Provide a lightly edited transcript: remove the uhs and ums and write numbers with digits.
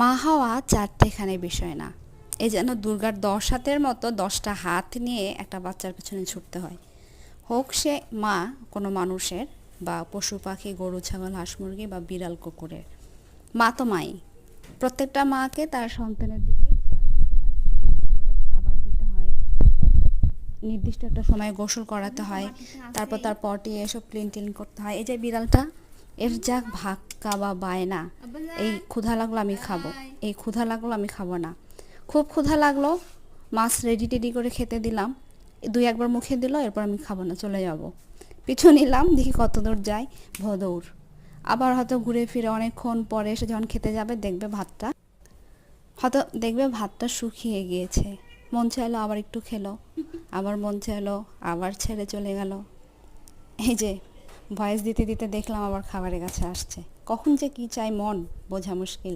মা হওয়া চারটেখানি বিষয় না। এই যেন দুর্গার ১০ হাতের মতো ১০টা হাত নিয়ে একটা বাচ্চার পেছনে ছুটতে হয়। হোক সে মা কোনো মানুষের, বা পশু পাখি, গরু ছাগল হাঁস মুরগি, বা বিড়াল কুকুরের। মা তো মাই। প্রত্যেকটা মাকে তার সন্তানের দিকে খেয়াল দিতে হয়, প্রথমত খাবার দিতে হয়, নির্দিষ্ট একটা সময়ে গোসল করাতে হয়, তারপর তার পটি এসব ক্লিন টিন করতে হয়। এই যে বিড়ালটা, এর যা ভাক্কা বা বায়না, এই ক্ষুধা লাগলো আমি খাবো, এই ক্ষুধা লাগলো আমি খাবো না, খুব ক্ষুধা লাগলো, মাছ রেডি টেডি করে খেতে দিলাম, দুই একবার মুখে দিল, এরপর আমি খাবো না, চলে যাব। পিছু নিলাম, দেখি কত দূর যায়, ভদৌড়। আবার হয়তো ঘুরে ফিরে অনেকক্ষণ পরে এসে যখন খেতে যাবে, দেখবে ভাতটা শুকিয়ে গিয়েছে। মন চাইলো আবার একটু খেলো, আবার মন চাইলো আবার ছেড়ে চলে গেল। এই যে ভয়েস দিতে দিতে দেখলাম আবার খাবারের কাছে আসছে। কখন যে কি চাই মন বোঝা মুশকিল।